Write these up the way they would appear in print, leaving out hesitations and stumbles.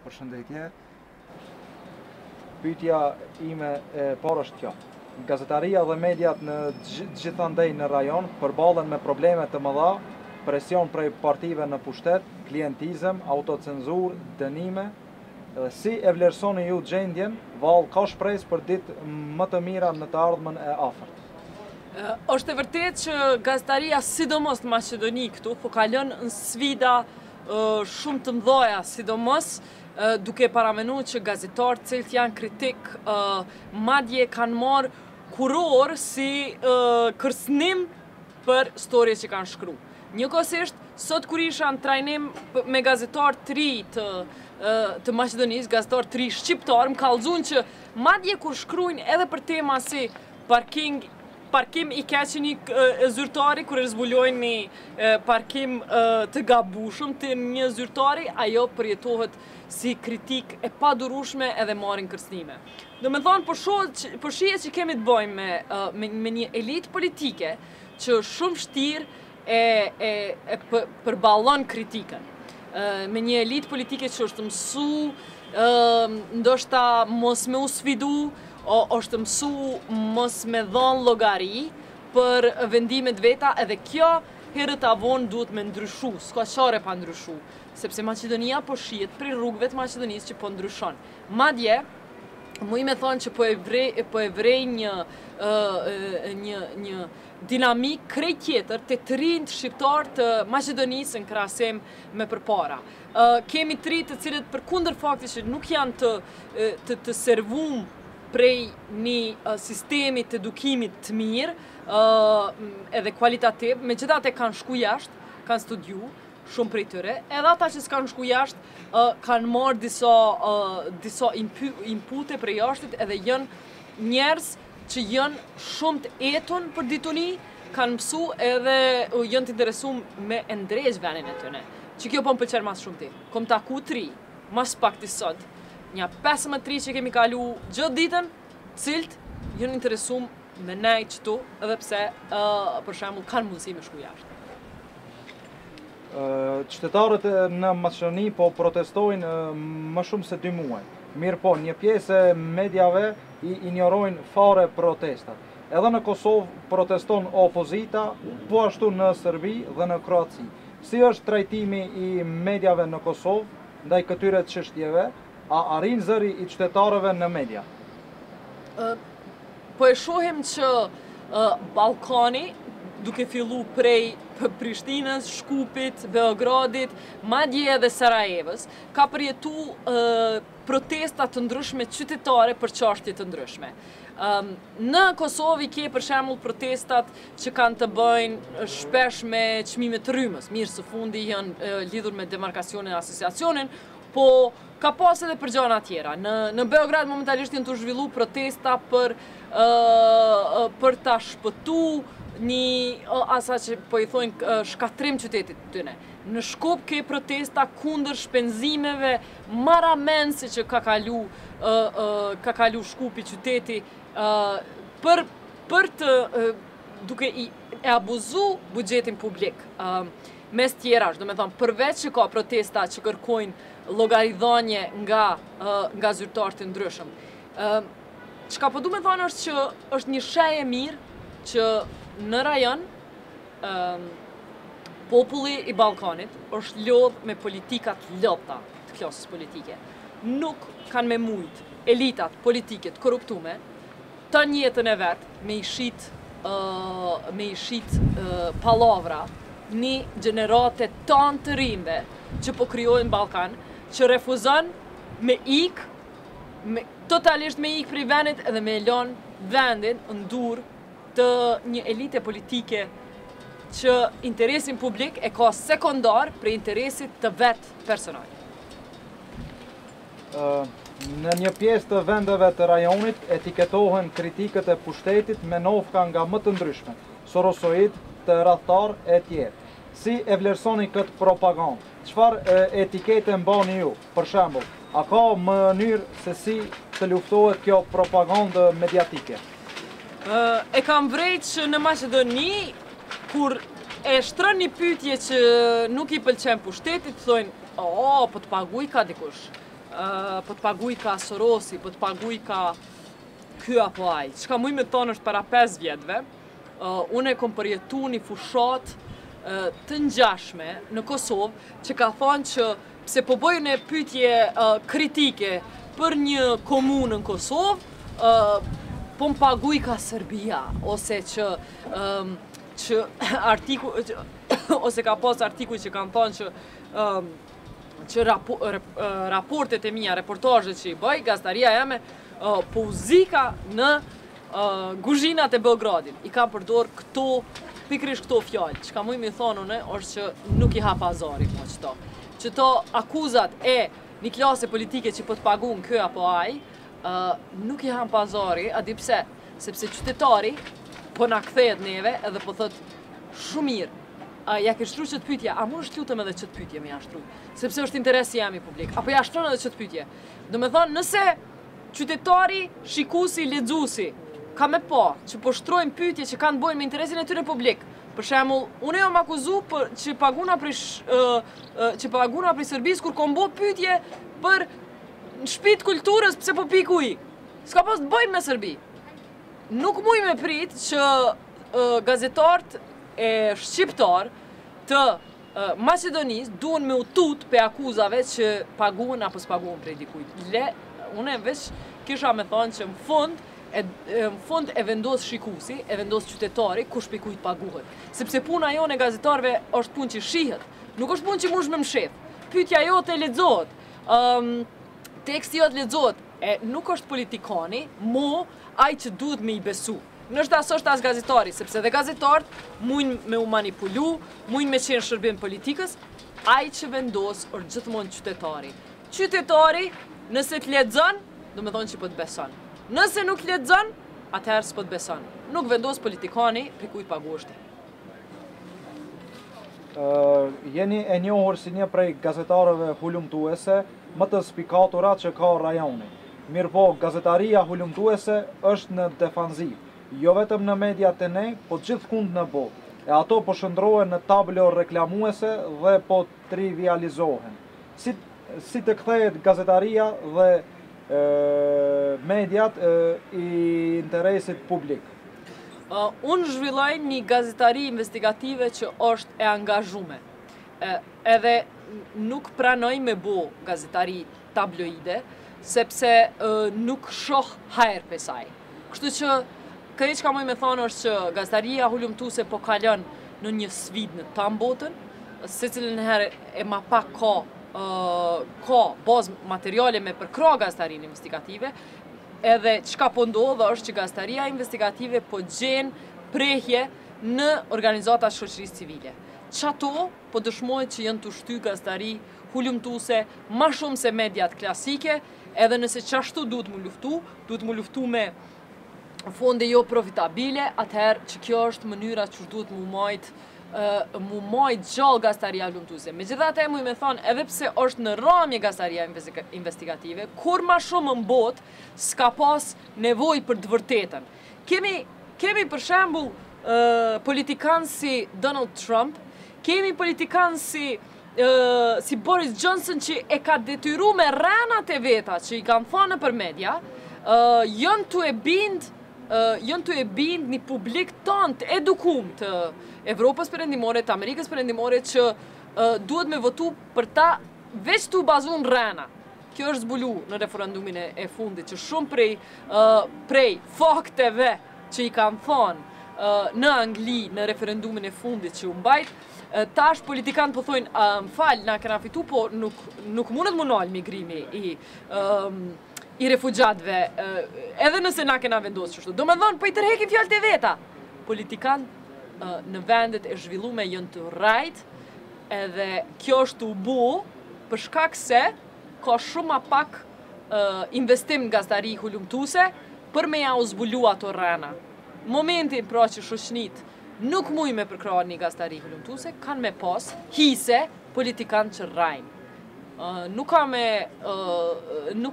Përshëndetje. Pyetja ime e parë është kjo. Gazetaria dhe mediat në gjithandej në rajon përballen me probleme të mëdha, presion prej partive në pushtet, klientizëm, autocenzur, dënime. Dhe si e vlerësoni ju gjendjen, vallë ka shpresë për ditë më të mira në të ardhmen e afërt? Është e vërtet që gazetaria, sidomos në Maqedoni këtu, po kalon në sfida shumë të mëdha, sidomos duke paramenuar që gazetarët cilët janë kritik madje kanë marrë kuror si kërcënim për storje që kanë shkruar. Njëkohësisht, sot kur isha në trajnim me gazetarë të ri të Maqedonisë, gazetarë të ri shqiptarë, më kallëzuan që madje kur shkruajnë edhe për tema si parkim i keq një zyrtari, kur e zbulojnë një parkim të gabushëm të një zyrtari, ajo përjetohet si kritik e padurueshme edhe marrin kërcënime. Do me thonë, për shihet që kemi të bëjmë me një elitë politike që shumë vështirë e përballon kritikën. Me një elitë politike që është mësu, ndoshta mos me u sfidu, është mësu mos me dhënë llogari për vendimet veta, edhe kjo herët avon duhet me ndryshu, s'ka çare pa ndryshu, sepse Maqedonia po shihet prej rrugëve të Maqedonisë që po ndryshon. Madje, muj me thonë që po e vrej një dinamik krejt tjetër të rinj shqiptar të Maqedonisë në krahasim me përpara. Kemi të rinj të cilët përkundër faktit që nuk janë të servuar prej një sistemi të edukimit të mirë edhe kualitativ, megjithatë kanë shku jashtë, kanë studiu, shumë prej tyre, edhe ata që s'kanë shku jashtë kanë marrë disa inpute prej jashtit edhe janë njerëz që janë shumë të eton për dituni, kanë mësu edhe janë të interesuar me ndrejsh venin e tyre. Që kjo po më pëlqen mas shumë ti. Kom taku 3, mas pak të sot, një 15 tri që kemi kalu gjithë ditën, cilët janë interesuar me nej qëtu, edhe pse për shembull kanë mundësi me shku jashtë. Qytetarët në Maqedoni po protestojnë më shumë se 2 muaj. Mirë po, një pjesë e medjave i injorojnë fare protestat. Edhe në Kosovë proteston opozita, po ashtu në Serbi dhe në Kroaci. Si është trajtimi i medjave në Kosovë ndaj këtyre çështjeve, a arrin zëri i qytetarëve në media? Po e shohim që Ballkani, duke fillu prej Prishtinës, Shkupit, Beogradit, madje edhe Sarajevës, ka përjetu protesta të ndryshme qytetare për çështje të ndryshme. Në Kosovë ke për shembull protestat që kanë të bëjnë shpesh me çmime të rrymës. Mirë, së fundi janë lidhur me demarkacionin e asociacionin, po ka pas edhe për gjëra tjera. Në Beograd momentalisht janë të zhvillu protesta për ta shpëtu një asa që po i thojnë shkatrim qytetit të tyne. Në Shkup ke protesta kundër shpenzimeve maramense që ka kalu Shkupi qyteti për të duke e abuzu buxhetin publik. Mes tjerash, do me thonë, përveç që ka protesta që kërkojnë llogaridhënie nga zyrtarë të ndryshëm. Çka po du me thonë është që është një sheh e mirë që në rajon populli i Ballkanit është lodh me politikat lopta të klasës politike. Nuk kanë me mujt elitat politike të korruptume të jetën e vet me i shit pallavra një gjenerate tanë të rinjve që po krijohen në Ballkan, që refuzon totalisht me ik prej vendit edhe me lën vendin në dorë të një elite politike që interesin publik e ka sekondar për interesit të vetë personal. Në një pjesë të vendeve të rajonit etiketohen kritikët e pushtetit me nofka nga më të ndryshme, sorosoid, të radhtar e tjerë. Si e vlerësoni këtë propagandë? Çfarë etikete mbani ju? Për shembull, a ka mënyrë se si të luftohet kjo propagandë mediatike? E kam vrejt që në Maqedoni, kur e shtrën një pyetje që nuk i pëlqen pushtetit, thonë, po të paguaj ka dikush. po të paguj ka Sorosi, po të paguj ka ky apo ai. Çka muj me thonë është para 5 vjetëve, unë e kom përjetu një fushat të ngjashme në Kosovë që ka thonë që pse po bëjnë një pyetje kritike për një komunë në Kosovë, po më paguj ka Serbia, ose që ose ka pas artikuj që kanë thonë që raportet e mia, reportazhet që i bëj, gastaria jeme po uzika në guzhinat e Beogradit. I kam përdor pikrish këto fjalë. Çka muj mi thonë une është që nuk i ha pazari po qëto. Që to akuzat e një klase politike që po të pagun kë apo ai, nuk i ha pazari, a di pse? Sepse qytetari po na kthehet neve edhe po thot shumë mirë. Ja ke shtru qëtë pytje, a mund shlutem edhe qëtë pytje me ja shtru? Sepse është interesi jam i publik. Apo ja shtron edhe qëtë pytje. Do me thonë, nëse qytetari, shikusi, lexuesi ka me që po shtrojnë pytje që kanë bojnë me interesin e tyre publik. Për shembull, unë jam akuzu që paguna prej Serbisë kur kom bo pytje për në shtëpitë kulturës pse po piku i. S'ka pas të bëjnë me Serbi. Nuk muj me prit që gazetarët e shqiptar të Macedonisë duhen me utut pe akuzave që paguën apo s'paguën prej dikujt. Unë veç kisha me thonë që në fund e vendos shikusi, e vendos qytetari, kush pe kujt paguhet. Sepse puna jone gazetarve është punë që shihet, nuk është punë që mush me mshef. Pyetja jote lexohet, teksti jot lexohet, nuk është politikani, ai që duhet me i besu. Nështë asë është as gazetari, sepse dhe gazetarët mujnë me u manipulu, mujnë me qenë shërbim politikës, ai që vendos është gjithmonë qytetari. Qytetari, nëse të lexon, do me thonë që po të beson. Nëse nuk lexon, atëherë s'po të beson. Nuk vendos politikani për kujt paguashti. Jeni e njohur si një prej gazetarëve hulumtuese më të spikatura që ka rajoni. Mirë po, gazetaria hulumtuese është në defanziv, jo vetëm në mediat e ne, po gjithkund në botë. E ato po shndrohen në tablo reklamuese dhe po trivializohen. Si të kthehet gazetaria dhe mediat i interesit publik? Unë zhvilloj një gazetari investigative që është e angazhume. Edhe nuk pranoj me bo gazetari tabloide, sepse nuk shoh hajër për saj. Kështu që këri që ka muj me thonë është që gazetaria hulumtuese po kalon në një sfid në tam botën, se cilën herë e ma pak ka bazë materiale me përkra gazetarin investigative, edhe qka po ndodhë është që gazetaria investigative po gjenë prehje në organizata shoqërisë civile. Qato po dëshmojnë që jënë të shty gazetari hulumtuese ma shumë se mediat klasike, edhe nëse qashtu duhet mu luftu me fonde jo profitabile, atëherë që kjo është mënyra që duhet mu majt gjallë gazetaria hulumtuese. Megjithatë muj me thonë, edhe pse është në ramje gazetaria investigative, kur ma shumë në botë s'ka pas nevoj për të vërtetën. Kemi për shembull politikanë si Donald Trump, kemi politikanë si Boris Johnson që e ka detyru me rrenat e veta që i kanë thonë për media, jënë të e bind një publik tant edukum të Evropës perëndimore, të Amerikës perëndimore që duhet me votu për ta veç të bazun rrena. Kjo është zbulu në referendumin e fundit që shumë prej fakteve që i kanë thonë në Angli në referendumin e fundit që u mbajt, tash politikanë po thojnë, m'fal, na kena fitu, po nuk mundet më nalë migrimi i refugjatëve, edhe nëse na kena vendosë qështu. Do me dhonë, po i tërhekim fjallët e veta. Politikanë në vendet e zhvillume jënë të rajt, edhe kjo është u bu, për shkak se ka shumë a pak investim në gazetari hulumtuese për me ja u zbulu ato rrena. Momentin pra që shoqënit nuk muj me përkra një gazetari hulumtuese, kanë me pas hise politikanë që rrajnë. Nuk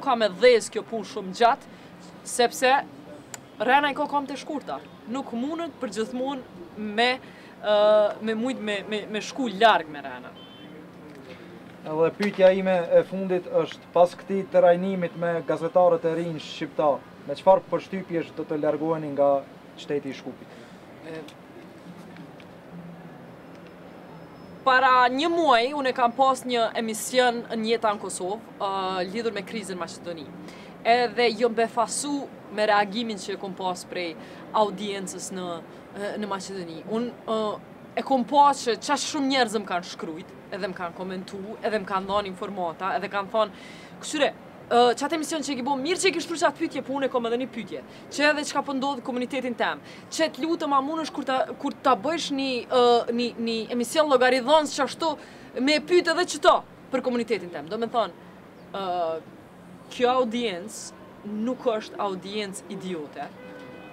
ka me dhez kjo punë shumë gjatë, sepse rrena i ka kam të shkurta. Nuk mundët për gjithmonë me shku largë me rrena. Edhe pyetja ime e fundit është pas këtij trajnimit me gazetarët e rinj shqiptar, me çfarë përshtypjesh do të largoheni nga shteti i Shkupit? Para një muaj, unë kam pas një emision në Jeta në Kosovë, lidhur me krizën Maqedoni. Edhe jom befasu me reagimin që e kom pas prej audiencës në Maqedoni. Unë e kom pas që qash shumë njerëz më kanë shkrujt, edhe më kanë komentu, edhe më kanë dhënë informata, edhe kanë thonë, këshyre, qatë emision që e ki bo, mirë që e ki shtru qatë pytje, po unë e kom edhe një pytje, që edhe që ka pëndodhë komunitetin tem, që të lutëm a munësh kur ta bëjsh një emision logaridhonës që ashtu me pytë edhe qëto për komunitetin tem. Do me thonë, kjo audiencë nuk është audiencë idiote,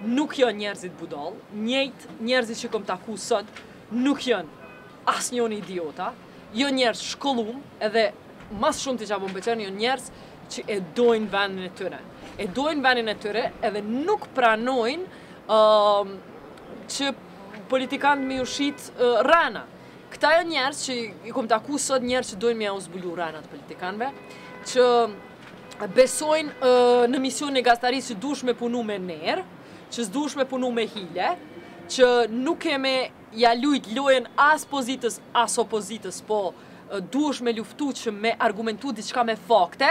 nuk janë njerëzit budal, njëjtë njerëzit që kom taku sot, nuk janë asë njën idiota, jo njerëz shkollum, edhe mas shumë të që apon pëqen, jo njerëz që e dojnë vendin e tyre. E dojnë vendin e tyre edhe nuk pranojnë që politikanë me ushit rana. Këta jo njerëz që i kom taku sot njerëz që dojnë me u zbulu rana të politikanëve, që besojnë në mision e gastarisë që dush me punu me nerë, që s'dush me punu me hile, që nuk e me ja lujt lojen as pozitës as opozitës, po dush me luftu që me argumentu diçka me fakte.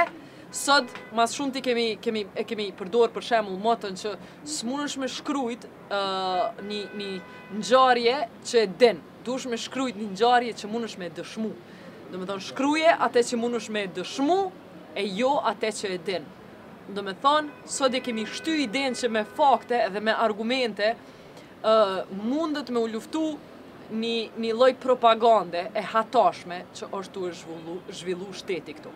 Sot, mas shumë ti kemi përdor për shembull motën që s'munësh me shkrujt një ngjarje që e din. Dush me shkrujt një ngjarje që munësh me dëshmu. Do me thonë, shkruje atë që munësh me dëshmu, e jo atë që e din. Do me thonë, sot e kemi shty idenë që me fakte edhe me argumente mundet me u luftu një lloj propagande e hatashme që është tu zhvillu shteti këtu.